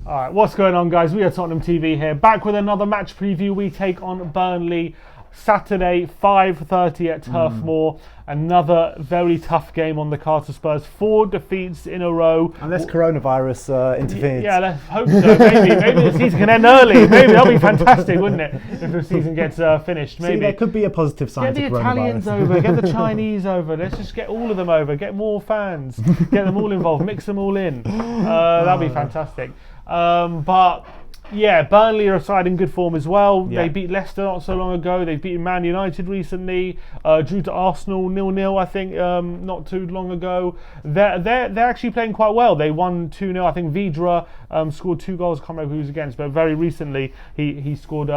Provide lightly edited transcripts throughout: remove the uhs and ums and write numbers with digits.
Alright, what's going on, guys? We are Tottenham TV here, back with another match preview. We take on Burnley Saturday, 5:30 at Turf Moor. Another very tough game on the cards for Spurs. 4 defeats in a row. Unless coronavirus intervenes. Yeah, let's hope so. Maybe the season can end early. Maybe that'll be fantastic, wouldn't it? If the season gets finished. Maybe. See, there could be a positive sign to Get the coronavirus. Italians over, get the Chinese over. Let's just get all of them over. Get more fans. Get them all involved. Mix them all in. That'd be fantastic. But yeah, Burnley are a side in good form as well. Yeah. They beat Leicester not so long ago. They've beaten Man United recently. Drew to Arsenal 0-0, I think, not too long ago. They're actually playing quite well. They won 2-0. I think Vidra scored 2 goals. I can't remember who he was against, but very recently he scored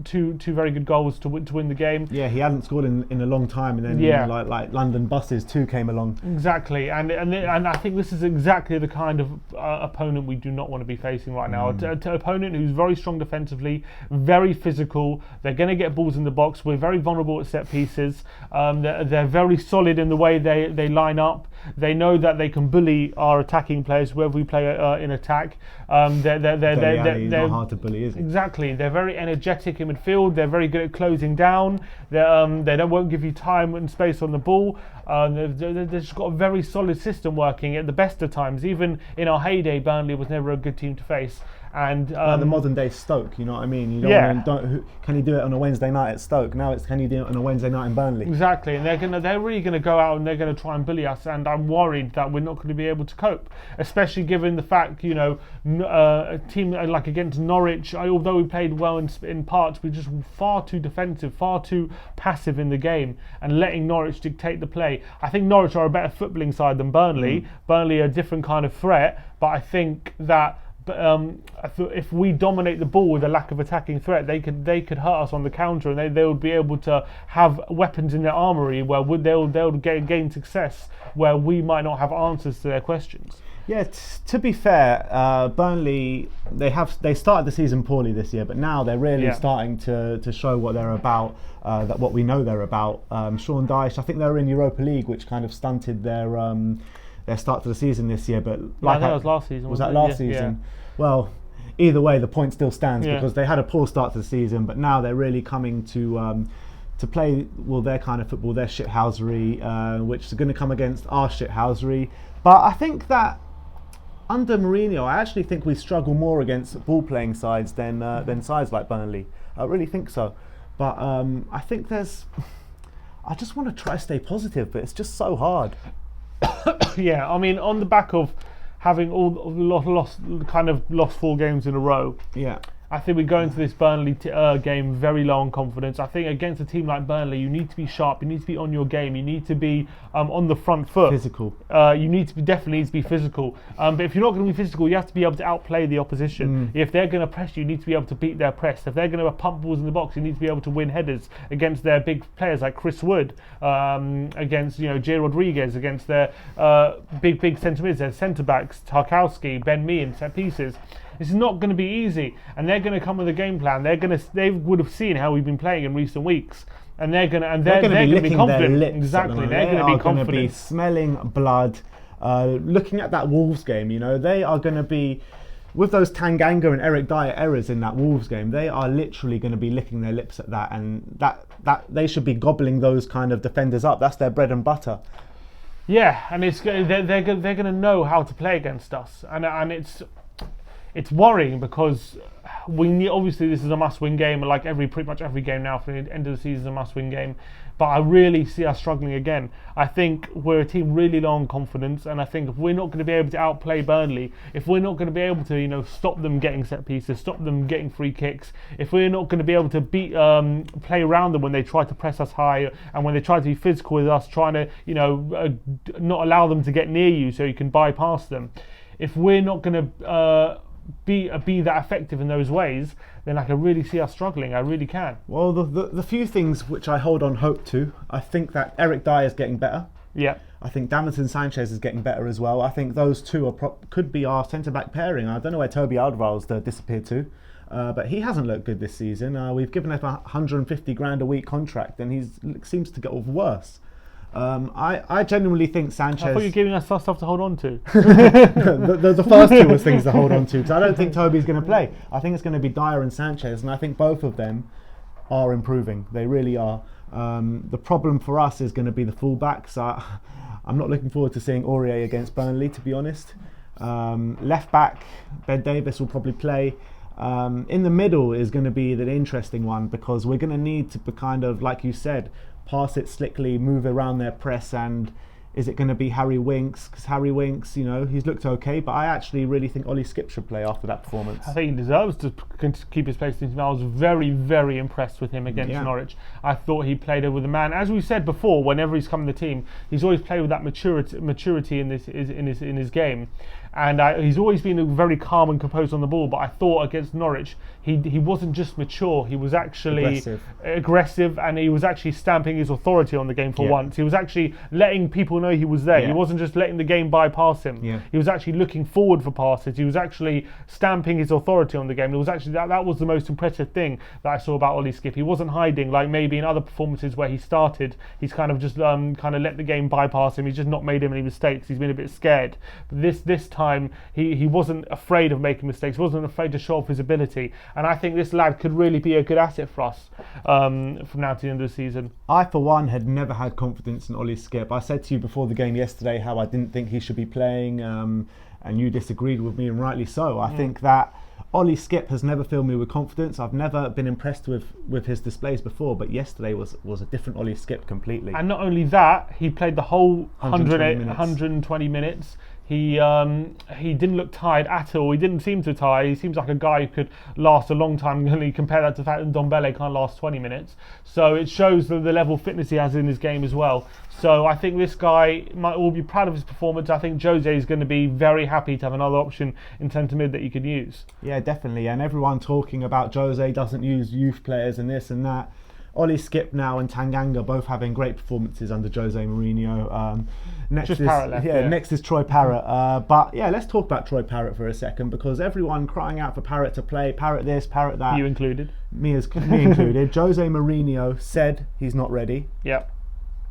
two very good goals to win the game. Yeah, he hadn't scored in a long time, and then like London Buses 2 came along. Exactly, and I think this is exactly the kind of opponent we do not want to be facing right now. An opponent who's very strong defensively, very physical. They're going to get balls in the box. We're very vulnerable at set pieces. They're very solid in the way they line up. They know that they can bully our attacking players wherever we play in attack. They're not hard to bully, is it? Exactly. They're very energetic in midfield. They're very good at closing down. They won't give you time and space on the ball. They've just got a very solid system working at the best of times. Even in our heyday, Burnley was never a good team to face. And like the modern day Stoke, you know what I mean? You don't can you do it on a Wednesday night at Stoke? Now it's can you do it on a Wednesday night in Burnley? Exactly, and they're really gonna go out and they're gonna try and bully us, and I'm worried that we're not going to be able to cope, especially given the fact, you know, a team like against Norwich, although we played well in parts, we're just far too defensive, far too passive in the game, and letting Norwich dictate the play. I think Norwich are a better footballing side than Burnley. Burnley are a different kind of threat, but I think that if we dominate the ball with a lack of attacking threat, they could hurt us on the counter, and they would be able to have weapons in their armory where they'll gain success where we might not have answers to their questions. Yeah, to be fair, Burnley they started the season poorly this year, but now they're really starting to show what they're about. That what we know they're about. Sean Dyche, I think they were in Europa League, which kind of stunted their start to the season this year. But I think that was last season. Was that last season? Yeah. Well, either way, the point still stands because they had a poor start to the season, but now they're really coming to play their kind of football, their shithousery, which is going to come against our shithousery. But I think that under Mourinho, I actually think we struggle more against ball-playing sides than sides like Burnley. I really think so. But I think I just want to try to stay positive, but it's just so hard. Yeah, I mean, on the back of having lost 4 games in a row. Yeah. I think we go into this Burnley game very low on confidence. I think against a team like Burnley, you need to be sharp. You need to be on your game. You need to be on the front foot. Physical. You need to definitely be physical. But if you're not going to be physical, you have to be able to outplay the opposition. If they're going to press you, you need to be able to beat their press. If they're going to pump balls in the box, you need to be able to win headers against their big players like Chris Wood, against Jay Rodriguez, against their big centre mids, their centre backs, Tarkowski, Ben Mee in set pieces. This is not going to be easy, and they're going to come with a game plan. They would have seen how we've been playing in recent weeks, and they're going to be confident. Exactly, they're going to be confident. Going to be smelling blood. Looking at that Wolves game, they are going to be with those Tanganga and Eric Dyer errors in that Wolves game. They are literally going to be licking their lips at that, and that they should be gobbling those kind of defenders up. That's their bread and butter. Yeah, and they're going to know how to play against us, and it's worrying because obviously this is a must-win game, like pretty much every game now for the end of the season is a must-win game. But I really see us struggling again. I think we're a team really low on confidence, and I think if we're not going to be able to outplay Burnley, if we're not going to be able to stop them getting set pieces, stop them getting free kicks, if we're not going to be able to play around them when they try to press us high and when they try to be physical with us, trying to not allow them to get near you so you can bypass them. If we're not going to be that effective in those ways, then I can really see us struggling. I really can. Well, the few things which I hold on hope to, I think that Eric Dyer is getting better. Yeah. I think Davinson Sanchez is getting better as well. I think those two could be our centre-back pairing. I don't know where Toby Alderweireld disappeared to. But he hasn't looked good this season. We've given him a 150 grand a week contract, and he seems to get worse. I genuinely think Sanchez. I thought you were giving us stuff to hold on to. the first two was things to hold on to, because I don't think Toby's going to play. I think it's going to be Dyer and Sanchez, and I think both of them are improving. They really are. The problem for us is going to be the fullbacks. I'm not looking forward to seeing Aurier against Burnley, to be honest. Left back, Ben Davis will probably play. In the middle is going to be the interesting one, because we're going to need to kind of, like you said, pass it slickly, move around their press, and is it going to be Harry Winks? Because Harry Winks, he's looked okay, but I actually really think Ollie Skip should play after that performance. I think he deserves to keep his place in the team. I was very, very impressed with him against Norwich. I thought he played it with a man. As we said before, whenever he's come in the team, he's always played with that maturity in his game. And he's always been very calm and composed on the ball. But I thought against Norwich, he wasn't just mature. He was actually aggressive, and he was actually stamping his authority on the game for once. He was actually letting people know he was there. He wasn't just letting the game bypass him. He was actually looking forward for passes. He was actually stamping his authority on the game. It was actually that was the most impressive thing that I saw about Ollie Skip. He wasn't hiding like maybe in other performances where he started. He's kind of just kind of let the game bypass him. He's just not made any mistakes. He's been a bit scared. But this time he wasn't afraid of making mistakes. He wasn't afraid to show off his ability. And I think this lad could really be a good asset for us from now to the end of the season. I, for one, had never had confidence in Ollie Skip. I said to you before the game yesterday how I didn't think he should be playing, and you disagreed with me, and rightly so. I think that Ollie Skip has never filled me with confidence. I've never been impressed with his displays before, but yesterday was a different Ollie Skip completely. And not only that, he played the whole 120 minutes. He didn't look tired at all. He didn't seem to tire. He seems like a guy who could last a long time. When you compare that to the fact that Ndombele can't last 20 minutes. So it shows the level of fitness he has in his game as well. So I think this guy might all be proud of his performance. I think Jose is going to be very happy to have another option in centre mid that he could use. Yeah, definitely. And everyone talking about Jose doesn't use youth players and this and that. Ollie Skip now and Tanganga both having great performances under Jose Mourinho. Next is Troy Parrott. But yeah, let's talk about Troy Parrott for a second, because everyone crying out for Parrott to play, Parrott this, Parrott that. You included. Me included. Jose Mourinho said he's not ready. Yep.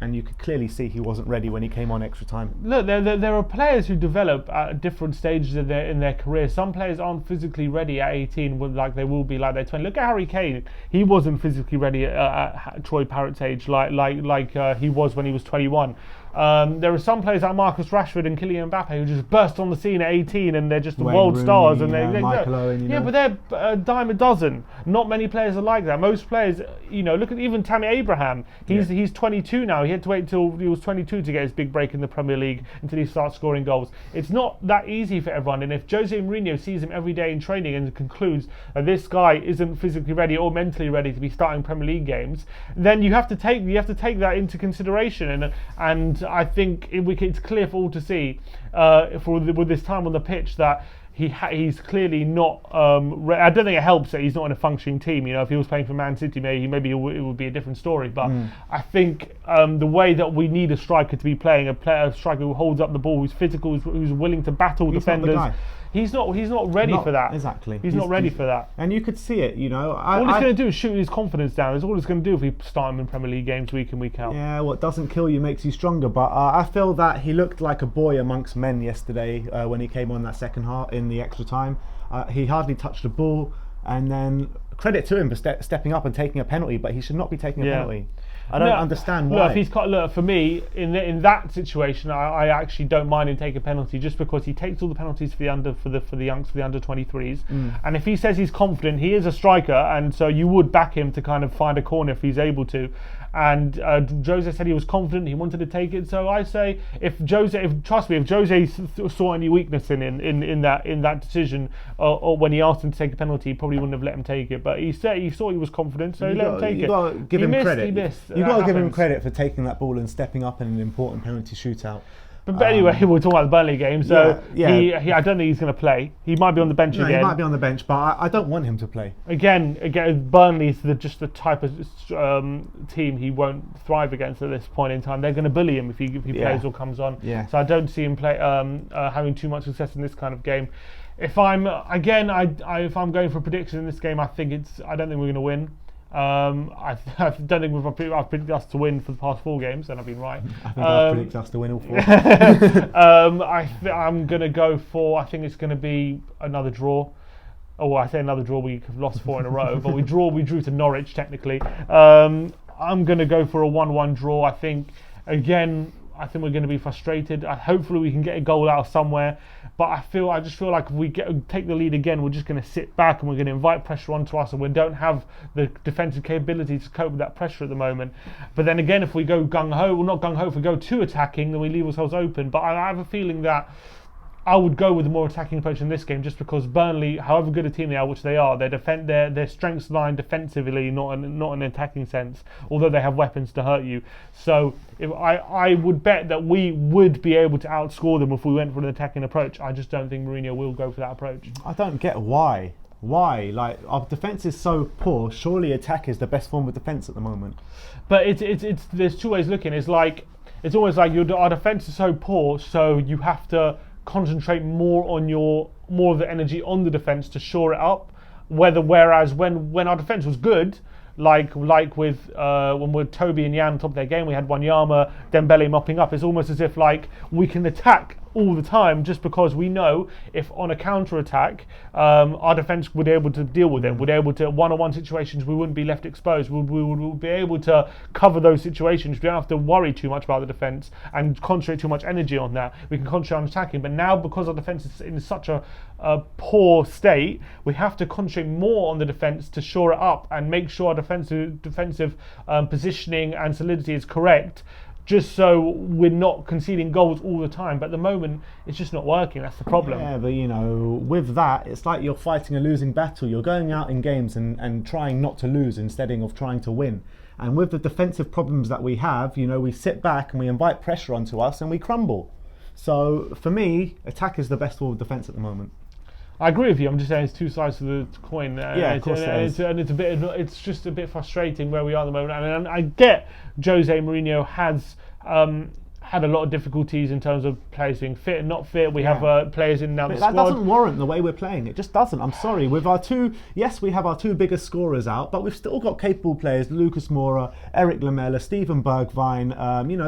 And you could clearly see he wasn't ready when he came on extra time. Look, there are players who develop at different stages in their career. Some players aren't physically ready at 18, like they will be like they're 20. Look at Harry Kane. He wasn't physically ready at Troy Parrott's age, like he was when he was 21. There are some players like Marcus Rashford and Kylian Mbappe who just burst on the scene at 18 and they're just the world stars. And Michael Owen, but they're a dime a dozen. Not many players are like that. Most players, look at even Tammy Abraham. He's 22 now. He had to wait till he was 22 to get his big break in the Premier League until he starts scoring goals. It's not that easy for everyone. And if Jose Mourinho sees him every day in training and concludes that this guy isn't physically ready or mentally ready to be starting Premier League games, then you have to take that into consideration. And I think it's clear for all to see with this time on the pitch that he's clearly not. I don't think it helps that he's not in a functioning team. If he was playing for Man City, maybe it would be a different story. But I think the way that we need a striker to be playing, a striker who holds up the ball, who's physical, who's willing to battle defenders. He's not ready for that. Exactly. He's not ready for that. And you could see it, all he's going to do is shoot his confidence down. That's all he's going to do if we start him in Premier League games week in, week out. Yeah, what doesn't kill you makes you stronger. But I feel that he looked like a boy amongst men yesterday when he came on that second half in the extra time. He hardly touched the ball. And then credit to him for stepping up and taking a penalty, but he should not be taking a penalty. I don't understand why. For me, in that situation, I actually don't mind him taking a penalty, just because he takes all the penalties for the under 23s. And if he says he's confident, he is a striker, and so you would back him to kind of find a corner if he's able to. And Jose said he was confident, he wanted to take it. So I say, if Jose saw any weakness in that decision, or when he asked him to take a penalty, he probably wouldn't have let him take it. But he said he thought he was confident, so he let him take it. You got to give him credit. He missed. You've got to give him credit for taking that ball and stepping up in an important penalty shootout. But anyway, we're talking about the Burnley game, so I don't think he's going to play. He might be on the bench again. He might be on the bench, but I don't want him to play. Again, Burnley is just the type of team he won't thrive against at this point in time. They're going to bully him if he plays or comes on. Yeah. So I don't see him having too much success in this kind of game. If I'm if I'm going for a prediction in this game, I don't think we're going to win. I don't think I've predicted us to win for the past 4 games, and I've been right. I think I've predicted us to win all 4. I'm going to go for. I think it's going to be another draw. Oh, I say another draw. We have lost 4 in a row, but we drew to Norwich technically. I'm going to go for a 1-1 draw. I think we're going to be frustrated. Hopefully we can get a goal out of somewhere, but I just feel like if we take the lead again, we're just going to sit back and we're going to invite pressure onto us, and we don't have the defensive capability to cope with that pressure at the moment. But then again, if we go gung-ho, well, not gung-ho, if we go too attacking, then we leave ourselves open. But I have a feeling that I would go with a more attacking approach in this game, just because Burnley, however good a team they are, which they are, their strengths lie defensively, not in an attacking sense, although they have weapons to hurt you. So if I would bet that we would be able to outscore them if we went for an attacking approach. I just don't think Mourinho will go for that approach. I don't get why. Why? Like, our defence is so poor. Surely attack is the best form of defence at the moment. But it's there's 2 ways looking. It's almost like our defence is so poor, so you have to concentrate more of the energy on the defence to shore it up. Whereas when our defence was good, like with when we're Toby and Jan top of their game, we had Wanyama, Dembele mopping up. It's almost as if like we can attack all the time, just because we know if on a counter attack, our defence would be able to deal with it. Would be able to one-on-one situations. We wouldn't be left exposed. We would be able to cover those situations. We don't have to worry too much about the defence and concentrate too much energy on that. We can concentrate on attacking. But now, because our defence is in such a poor state, we have to concentrate more on the defence to shore it up and make sure our defensive positioning and solidity is correct, just so we're not conceding goals all the time. But at the moment, it's just not working. That's the problem. Yeah, but with that, it's like you're fighting a losing battle. You're going out in games and trying not to lose instead of trying to win. And with the defensive problems that we have, we sit back and we invite pressure onto us and we crumble. So for me, attack is the best form of defence at the moment. I agree with you. I'm just saying it's 2 sides to the coin. Yeah, of course it is. And it's just a bit frustrating where we are at the moment. And I get Jose Mourinho has had a lot of difficulties in terms of players being fit and not fit. We have players in now the squad. That doesn't warrant the way we're playing. It just doesn't. I'm sorry. With our we have our 2 biggest scorers out, but we've still got capable players: Lucas Moura, Eric Lamela, Steven Bergwijn.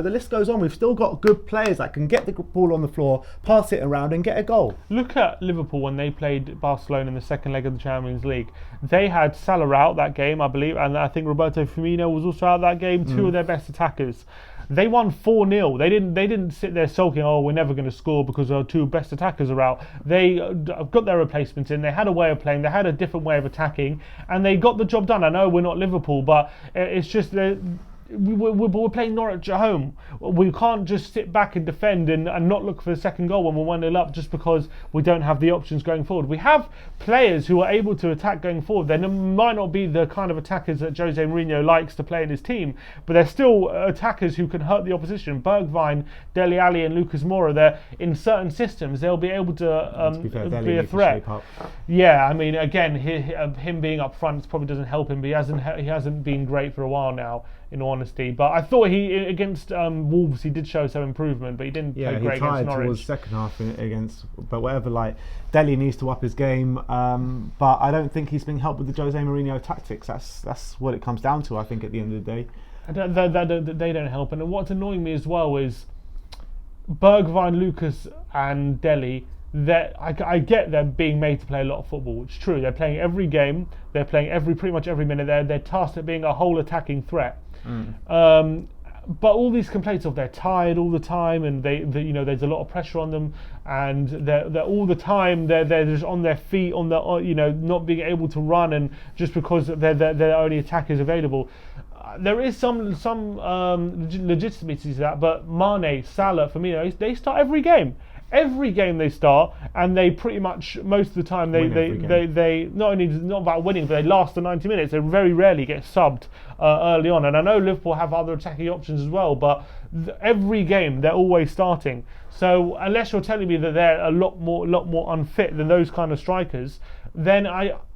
The list goes on. We've still got good players that can get the ball on the floor, pass it around, and get a goal. Look at Liverpool when they played Barcelona in the second leg of the Champions League. They had Salah out that game, I believe, and I think Roberto Firmino was also out that game. 2 of their best attackers. They won 4-0. They didn't sit there sulking, oh, we're never going to score because our 2 best attackers are out. They got their replacements in. They had a way of playing. They had a different way of attacking, and they got the job done. I know we're not Liverpool, but it's just we're playing Norwich at home. We can't just sit back and defend and not look for the second goal when we're 1-0 up just because we don't have the options going forward. We have players who are able to attack going forward. They might not be the kind of attackers that Jose Mourinho likes to play in his team, but they're still attackers who can hurt the opposition. Bergwijn, Dele Alli and Lucas Moura, they're in certain systems, they'll be able to be a threat. Yeah, I mean, again, him being up front probably doesn't help him, but he hasn't been great for a while now, in all honesty. But I thought against Wolves he did show some improvement, but he didn't play great against Norwich. Yeah, he tied towards second half against, but whatever, Dele needs to up his game, but I don't think he's being helped with the Jose Mourinho tactics. That's what it comes down to, I think, at the end of the day. They don't help. And what's annoying me as well is Bergwijn, Lucas and Dele. I get them being made to play a lot of football, which is true. They're playing every game. They're playing pretty much every minute. They're tasked at being a whole attacking threat. But all these complaints of they're tired all the time, and there's a lot of pressure on them, and they're all the time they're just on their feet, on the not being able to run, and just because they're the only attackers available. There is some legitimacy to that, but Mane, Salah, Firmino, they start every game. Every game they start, and they pretty much most of the time they not about winning, but they last the 90 minutes. They very rarely get subbed early on. And I know Liverpool have other attacking options as well, but every game they're always starting. So unless you're telling me that they're a lot more unfit than those kind of strikers, then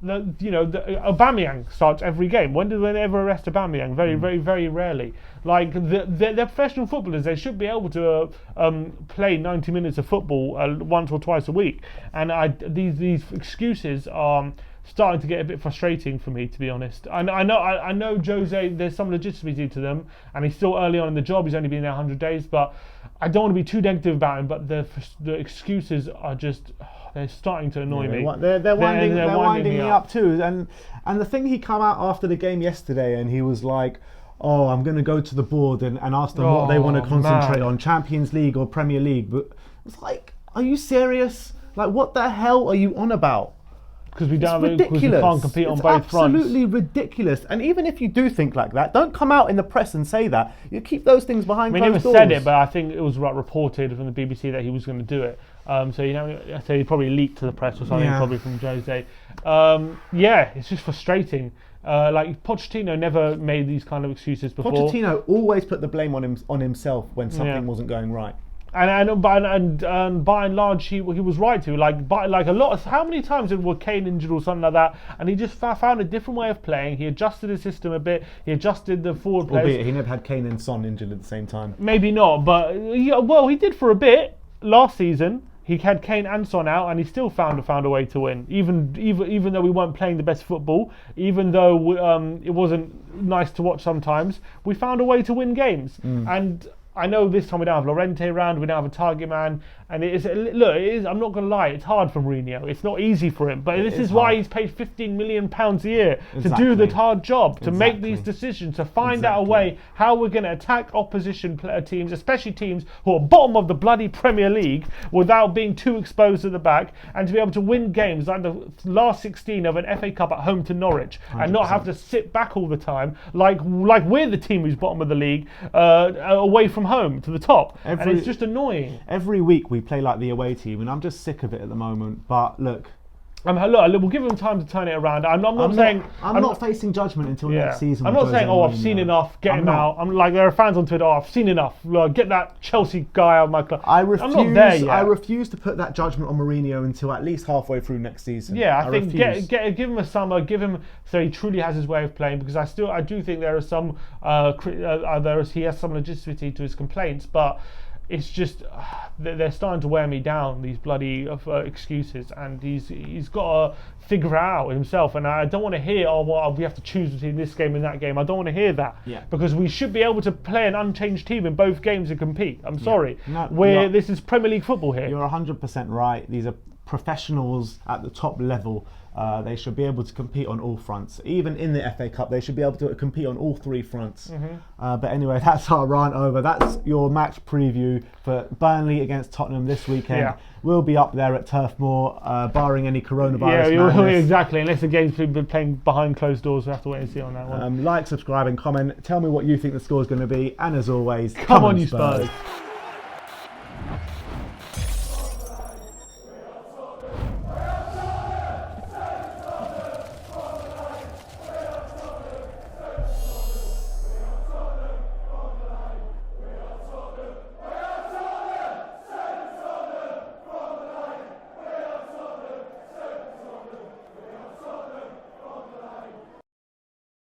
Aubameyang starts every game. When do they ever arrest Aubameyang? Very, very, very rarely. Like they're professional footballers. They should be able to play 90 minutes of football once or twice a week. And these excuses are starting to get a bit frustrating for me, to be honest. I know Jose. There's some legitimacy to them, and he's still early on in the job. He's only been there 100 days, but I don't want to be too negative about him. But the excuses are just. They're starting to annoy me. They're winding me up too. And the thing, he come out after the game yesterday and he was like, "Oh, I'm going to go to the board and ask them what they want to concentrate on, Champions League or Premier League." But it's like, are you serious? Like, what the hell are you on about? Because we can't compete on both fronts. Absolutely ridiculous. And even if you do think like that, don't come out in the press and say that. You keep those things behind closed doors. He never said it, but I think it was reported from the BBC that he was going to do it. So he probably leaked to the press or something, probably from Jose. It's just frustrating. Like Pochettino never made these kind of excuses before. Pochettino always put the blame on himself when something wasn't going right. And by and large, he was right to. How many times were Kane injured or something like that, and he just found a different way of playing. He adjusted his system a bit. He adjusted the forward players. Albeit he never had Kane and Son injured at the same time. Maybe not, but he did for a bit last season. He had Kane and Son out, and he still found a way to win. Even though we weren't playing the best football, even though it wasn't nice to watch sometimes, we found a way to win games. And I know this time we don't have Llorente around, we don't have a target man, and it is. I'm not going to lie, it's hard for Mourinho. It's not easy for him, but this is why he's paid £15 million a year to do the hard job, to make these decisions, to find out a way how we're going to attack opposition teams, especially teams who are bottom of the bloody Premier League, without being too exposed at the back, and to be able to win games like the last 16 of an FA Cup at home to Norwich, 100%. And not have to sit back all the time, like we're the team who's bottom of the league, away from home to the top, and it's just annoying. Every week we play like the away team, and I'm just sick of it at the moment. But look, we'll give them time to turn it around. I'm not facing judgment until next season. I'm not saying, I've seen enough, get him out. I'm like, there are fans on Twitter, I've seen enough. Get that Chelsea guy out of my club. I'm not there yet. I refuse to put that judgment on Mourinho until at least halfway through next season. Yeah, I think give him a summer, give him so he truly has his way of playing, because I do think there are some he has some legitimacy to his complaints, but it's just they're starting to wear me down, these bloody excuses, and he's got to figure it out himself. And I don't want to hear, we have to choose between this game and that game. I don't want to hear that, because we should be able to play an unchanged team in both games and compete. I'm sorry, this is Premier League football here. You're 100% right. These are professionals at the top level. They should be able to compete on all fronts. Even in the FA Cup, they should be able to compete on all three fronts. But anyway, that's our rant over. That's your match preview for Burnley against Tottenham this weekend. We'll be up there at Turf Moor, barring any coronavirus. Yeah, exactly. Unless the game's been playing behind closed doors, we'll have to wait and see on that one. Like, subscribe and comment. Tell me what you think the score is going to be. And as always, come on, you Spurs.